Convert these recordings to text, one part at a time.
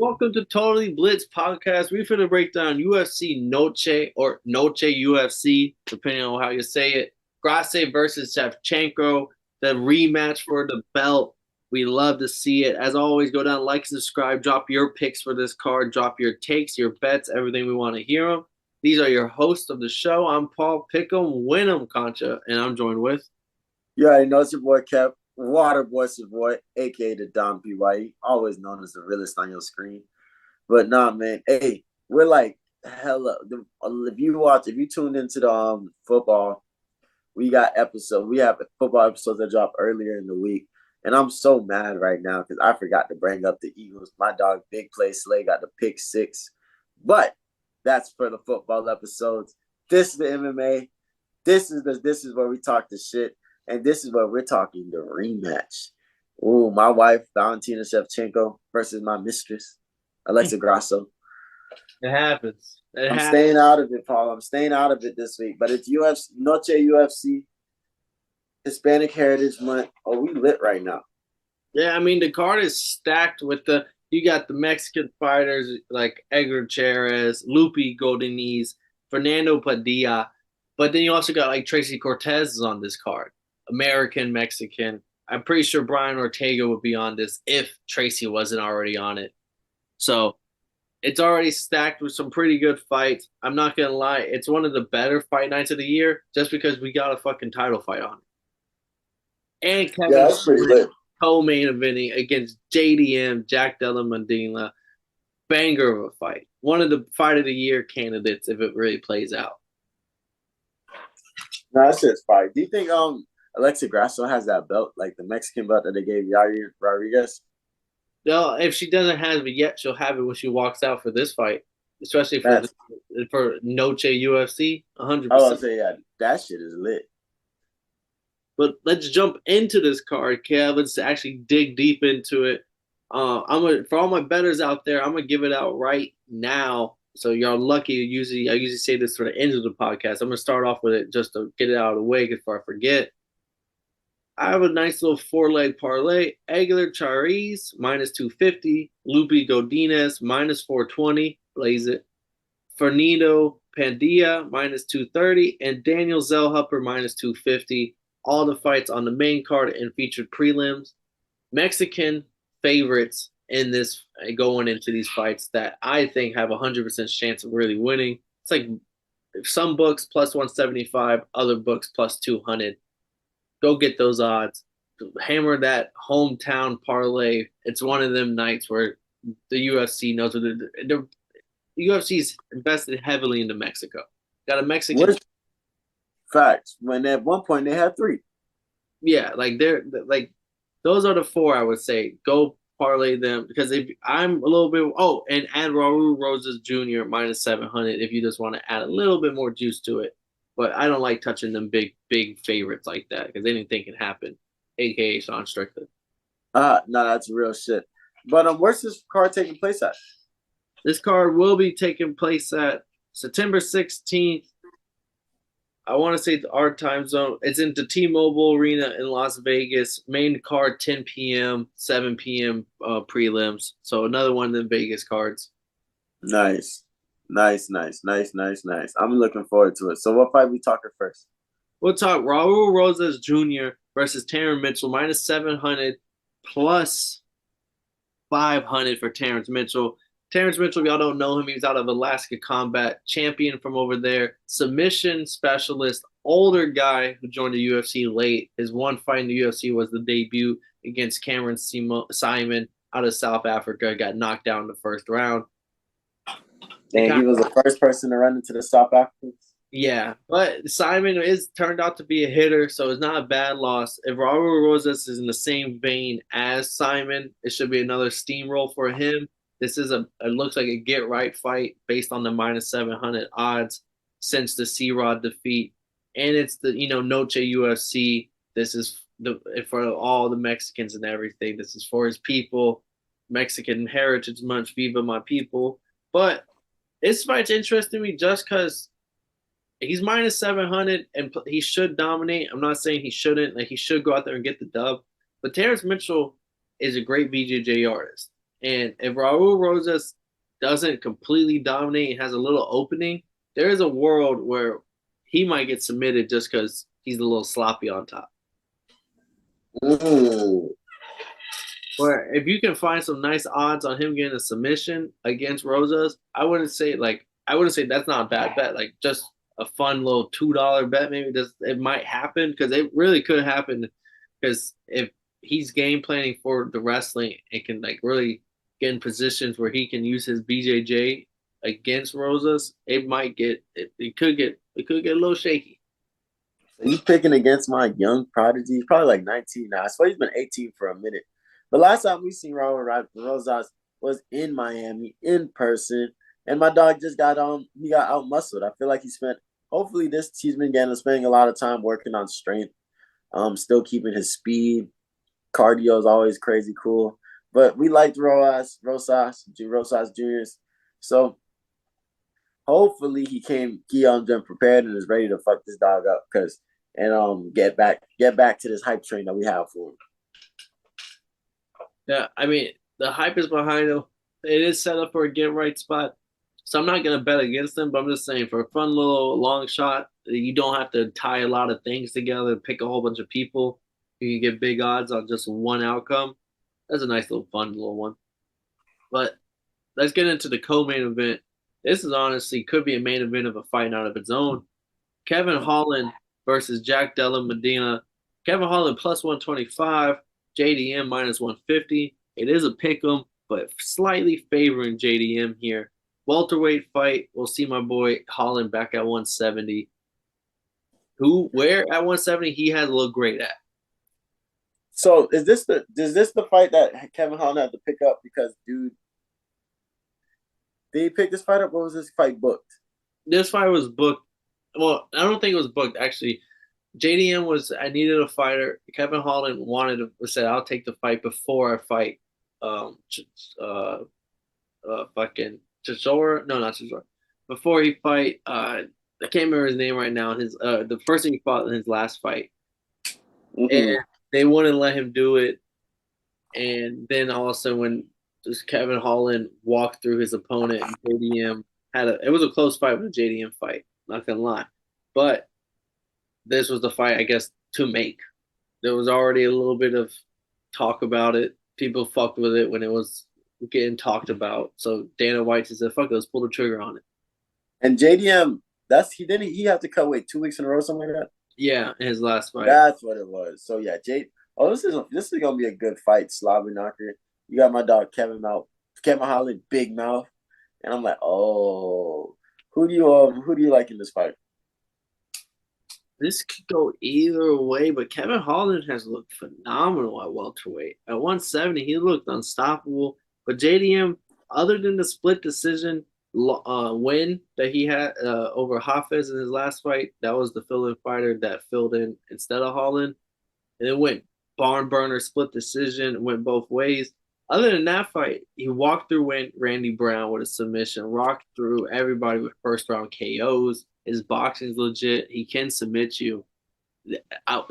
Welcome to Totally Blitz Podcast. We're going to break down UFC Noche or Noche UFC, depending on how you say it. Grasso versus Shevchenko, the rematch for the belt. We love to see it. As always, go down, like, subscribe, drop your picks for this card, drop your takes, your bets, everything we want to hear them. These are your hosts of the show. I'm Paul Pick'em, Win'em Concha, and I'm joined with. You already know it's your boy Kev, Waterboy's your boy, aka the Don PYE, always known as the realest on your screen. But nah, man, hey, we're like hella. If you tuned into the football, we have football episodes that drop earlier in the week, and I'm so mad right now because I forgot to bring up the Eagles. My dog Big Play Slay got the pick six, but that's for the football episodes. This is the MMA. This is where we talk the shit. And this is what we're talking, the rematch. Ooh, my wife, Valentina Shevchenko versus my mistress, Alexa Grasso. It happens. I'm staying out of it, Paul. I'm staying out of it this week. But it's UFC, Noche UFC, Hispanic Heritage Month. Oh, we lit right now. Yeah, I mean, the card is stacked with you got the Mexican fighters like Edgar Chairez, Lupi Godinez, Fernando Padilla. But then you also got like Tracy Cortez is on this card. American, Mexican. I'm pretty sure Brian Ortega would be on this if Tracy wasn't already on it. So it's already stacked with some pretty good fights. I'm not going to lie. It's one of the better fight nights of the year just because we got a fucking title fight on it. And Kevin that's pretty lit. co-main eventing against JDM, Jack Della Maddalena. Banger of a fight. One of the fight of the year candidates if it really plays out. No, that shit's fire. Do you think Alexa Grasso has that belt, like the Mexican belt that they gave Yair Rodriguez? No, if she doesn't have it yet, she'll have it when she walks out for this fight, especially for Noche UFC. 100%. I was say, yeah, that shit is lit. But let's jump into this card, Kev. Let's actually dig deep into it. For all my bettors out there, I'm gonna give it out right now. So y'all lucky. I usually say this for the end of the podcast. I'm gonna start off with it just to get it out of the way before I forget. I have a nice little 4-leg parlay. Aguilar Charis, minus 250. Lupi Godinez, minus 420. Blaze it. Fernando Padilla, minus 230. And Daniel Zellhuber, minus 250. All the fights on the main card and featured prelims. Mexican favorites in this going into these fights that I think have a 100% chance of really winning. It's like some books plus 175, other books plus 200. Go get those odds. Hammer that hometown parlay. It's one of them nights where the UFC knows what the UFC's invested heavily into Mexico. Got a Mexican. Facts. When at one point they had 3. Yeah, those are the 4 I would say. Go parlay them because if I'm a little bit and add Raul Rosas Jr. minus 700 if you just want to add a little bit more juice to it. But I don't like touching them big favorites like that because anything can happen, aka Sean Strickland. No, that's real shit. But where's this card taking place at? This card will be taking place at September 16th. I want to say our time zone. It's in the T-Mobile Arena in Las Vegas. Main card 10 p.m., 7 p.m. Prelims. So another one of the Vegas cards. Nice. I'm looking forward to it. So what fight we talking first? We'll talk Raul Rosas Jr. versus Terrence Mitchell, minus 700 plus 500 for Terrence Mitchell. Terrence Mitchell, y'all don't know him. He's out of Alaska Combat, champion from over there, submission specialist, older guy who joined the UFC late. His one fight in the UFC was the debut against Cameron Simon out of South Africa. Got knocked out in the first round. And he was the first person to run into the South Africans. Yeah, but Simon is turned out to be a hitter, so it's not a bad loss. If Raul Rosas is in the same vein as Simon, it should be another steamroll for him. This is it looks like a get right fight based on the minus 700 odds since the C-Rod defeat, and it's the Noche UFC. This is for all the Mexicans and everything. This is for his people, Mexican Heritage Month. Viva my people! But this fight's interesting to me just because he's minus 700 and he should dominate. I'm not saying he shouldn't. Like, he should go out there and get the dub. But Terrence Mitchell is a great BJJ artist. And if Raul Rosas doesn't completely dominate and has a little opening, there is a world where he might get submitted just because he's a little sloppy on top. Mm. Where if you can find some nice odds on him getting a submission against Rosas, I wouldn't say that's not a bad bet. Like just a fun little $2 bet, maybe just it might happen because it really could happen. Because if he's game planning for the wrestling and can like really get in positions where he can use his BJJ against Rosas, it could get a little shaky. So he's picking against my young prodigy. He's probably like 19 now. I swear he's been 18 for a minute. The last time we seen Raul Rosas was in Miami in person, and my dog just got he got out muscled. I feel like he spent. Hopefully, this he's been spending a lot of time working on strength. Still keeping his speed. Cardio is always crazy cool. But we liked Rosas Juniors. So hopefully been prepared and is ready to fuck this dog up get back to this hype train that we have for him. Yeah, I mean the hype is behind him. It is set up for a get right spot. So I'm not gonna bet against them, but I'm just saying for a fun little long shot, you don't have to tie a lot of things together, pick a whole bunch of people. You can get big odds on just one outcome. That's a nice little fun little one. But let's get into the co-main event. This is honestly could be a main event of a fight out of its own. Kevin Holland versus Jack Della Medina. Kevin Holland plus 125, JDM minus 150. It is a pick 'em, but slightly favoring JDM here. Welterweight fight. We'll see my boy Holland back at 170. Where at 170 he has looked great at. So is this the fight that Kevin Holland had to pick up because dude did he pick this fight up or was this fight booked? This fight was booked. Well, I don't think it was booked actually. JDM was I needed a fighter. Kevin Holland said I'll take the fight before I fight fucking Chisora. No, not Chisora. Before he fight I can't remember his name right now. His the person he fought in his last fight. And they wouldn't let him do it. And then all of a sudden when just Kevin Holland walked through his opponent and JDM it was a close fight with a JDM fight, not gonna lie. But this was the fight, I guess, to make. There was already a little bit of talk about it. People fucked with it when it was getting talked about. So Dana White just said, "Fuck it, let's pull the trigger on it." And JDM, didn't he have to cut weight 2 weeks in a row, something like that? Yeah, in his last fight. That's what it was. So yeah, this is gonna be a good fight, slobber knocker. You got my dog Kevin Holland, big mouth, and I'm like, oh, who do you like in this fight? This could go either way, but Kevin Holland has looked phenomenal at welterweight. At 170, he looked unstoppable. But JDM, other than the split decision win that he had over Hafez in his last fight, that was the fill-in fighter that filled in instead of Holland. And it went barn burner split decision, went both ways. Other than that fight, he walked through Randy Brown with a submission, rocked through everybody with first round KOs. His boxing's legit. He can submit you.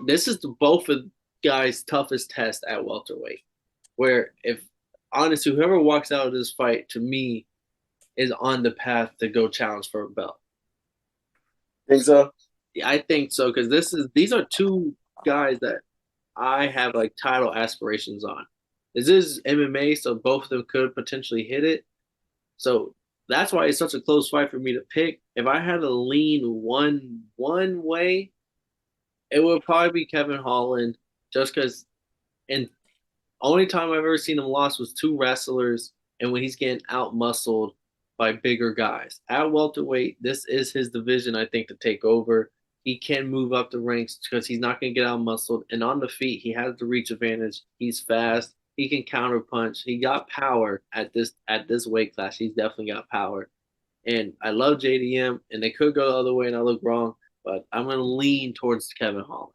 This is both of guys' toughest test at welterweight. Where if honestly, whoever walks out of this fight to me is on the path to go challenge for a belt. Think so? Yeah, I think so because these are two guys that I have like title aspirations on. This is MMA, so both of them could potentially hit it. So that's why it's such a close fight for me to pick. If I had to lean one way, it would probably be Kevin Holland, just because. And only time I've ever seen him lost was two wrestlers, and when he's getting out muscled by bigger guys. At welterweight, this is his division, I think, to take over. He can move up the ranks because he's not going to get out muscled. And on the feet, he has the reach advantage. He's fast. He can counter punch. He got power at this weight class. He's definitely got power. And I love JDM, and they could go the other way and I look wrong, but I'm going to lean towards Kevin Holland.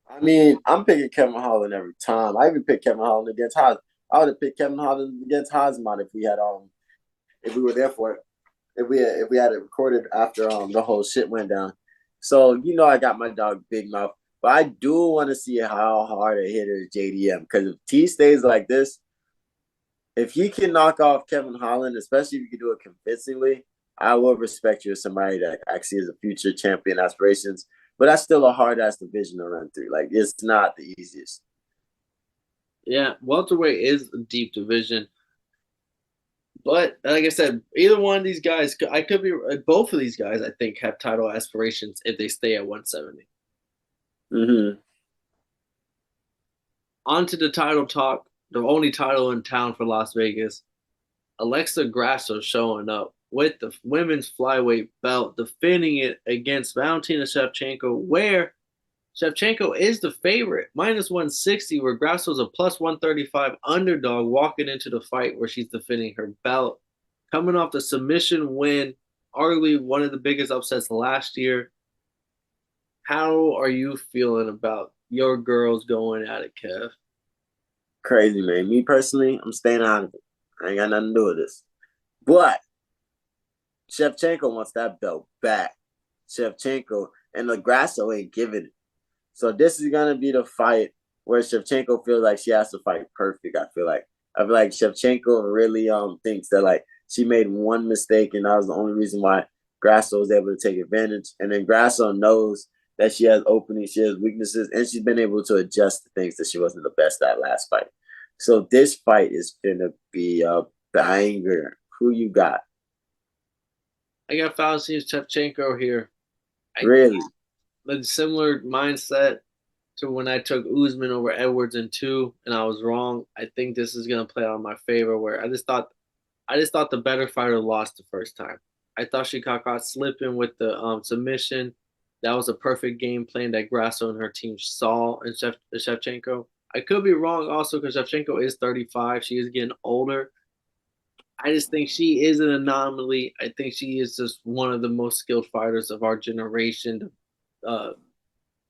I mean, I'm picking Kevin Holland every time. I even picked Kevin Holland against Haas. I would have picked Kevin Holland against Hosman if we were there for it. If we had it recorded after the whole shit went down. So I got my dog Big Mouth. But I do want to see how hard a hitter is JDM, because if T stays like this, if he can knock off Kevin Holland, especially if you can do it convincingly, I will respect you as somebody that actually has a future champion aspirations. But that's still a hard ass division to run through. Like, it's not the easiest. Yeah, welterweight is a deep division. But like I said, either one of these guys, I could be both of these guys. I think have title aspirations if they stay at 170. Mm-hmm. On to the title talk. The only title in town for Las Vegas. Alexa Grasso showing up with the women's flyweight belt, defending it against Valentina Shevchenko, where Shevchenko is the favorite, minus 160, where Grasso's a plus 135 underdog walking into the fight where she's defending her belt. Coming off the submission win, arguably one of the biggest upsets last year. How are you feeling about your girls going at it, Kev? Crazy, man. Me personally, I'm staying out of it. I ain't got nothing to do with this. But Shevchenko wants that belt back. Shevchenko and the Grasso ain't giving it. So this is gonna be the fight where Shevchenko feels like she has to fight perfect. I feel like Shevchenko really thinks that like she made one mistake and that was the only reason why Grasso was able to take advantage. And then Grasso knows that she has openings, she has weaknesses, and she's been able to adjust to things that she wasn't the best at last fight. So this fight is gonna be a banger. Who you got? I got Valentina Shevchenko here. I Really? The similar mindset to when I took Usman over Edwards in two, and I was wrong. I think this is gonna play out in my favor. Where I just thought the better fighter lost the first time. I thought she got caught slipping with the submission. That was a perfect game plan that Grasso and her team saw in Shevchenko. I could be wrong also because Shevchenko is 35. She is getting older. I just think she is an anomaly. I think she is just one of the most skilled fighters of our generation. Uh,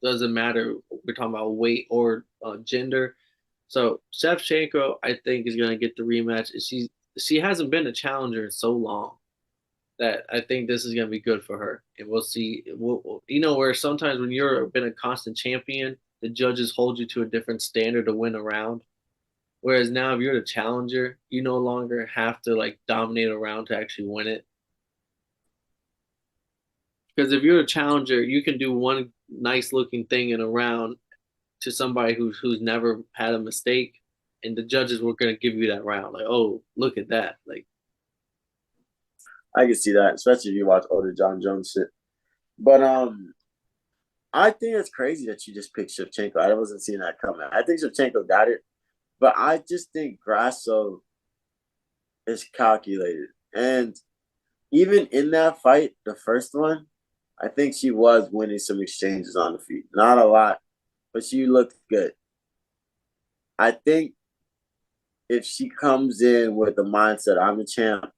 doesn't matter. We're talking about weight or gender. So Shevchenko, I think, is going to get the rematch. She hasn't been a challenger in so long that I think this is going to be good for her. And we'll see. Where sometimes when you've been a constant champion, the judges hold you to a different standard to win a round. Whereas now, if you're the challenger, you no longer have to like dominate a round to actually win it. Because if you're a challenger, you can do one nice looking thing in a round to somebody who's never had a mistake, and the judges were going to give you that round. Like, oh, look at that! Like, I can see that, especially if you watch older John Jones shit. But I think it's crazy that you just picked Shevchenko. I wasn't seeing that coming. I think Shevchenko got it, but I just think Grasso is calculated. And even in that fight, the first one, I think she was winning some exchanges on the feet. Not a lot, but she looked good. I think if she comes in with the mindset, I'm a champ,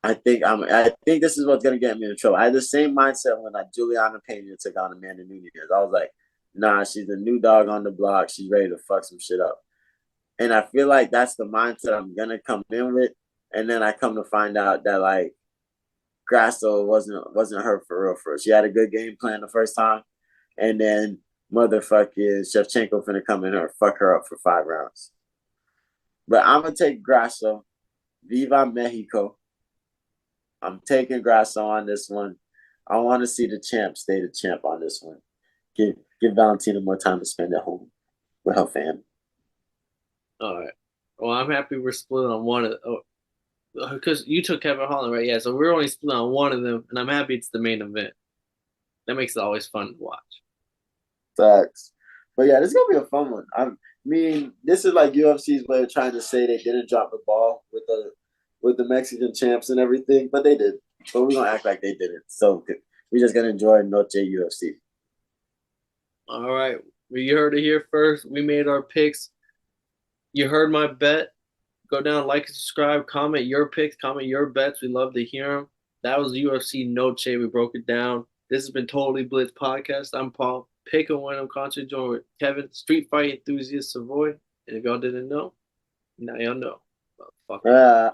I think this is what's gonna get me in trouble. I had the same mindset when Juliana Pena took on Amanda Nunes. I was like, nah, she's a new dog on the block. She's ready to fuck some shit up. And I feel like that's the mindset I'm gonna come in with. And then I come to find out that like Grasso wasn't her for real for her. She had a good game plan the first time, and then motherfucking Shevchenko finna come in her and fuck her up for 5 rounds. But I'm gonna take Grasso. Viva Mexico. I'm taking Grasso on this one. I want to see the champ stay the champ on this one. Give Valentina more time to spend at home with her fam. all right. Well, I'm happy we're split on one of. Because you took Kevin Holland, right? Yeah, so we're only split on one of them, and I'm happy it's the main event. That makes it always fun to watch. Facts. But yeah, this is gonna be a fun one. I mean, this is like UFC's way of trying to say they didn't drop the ball with the Mexican champs and everything, but they did. But we're gonna act like they didn't. So we're just gonna enjoy Noche UFC. All right, you heard it here first. We made our picks. You heard my bet. Go down, like and subscribe, comment your picks, comment your bets. We love to hear them. That was UFC Noche. We broke it down. This has been Totally Blitz Podcast. I'm Paul. Pick a win. I'm constantly joined with Kevin, street fight enthusiast Savoy. And if y'all didn't know, now y'all know. Motherfucker.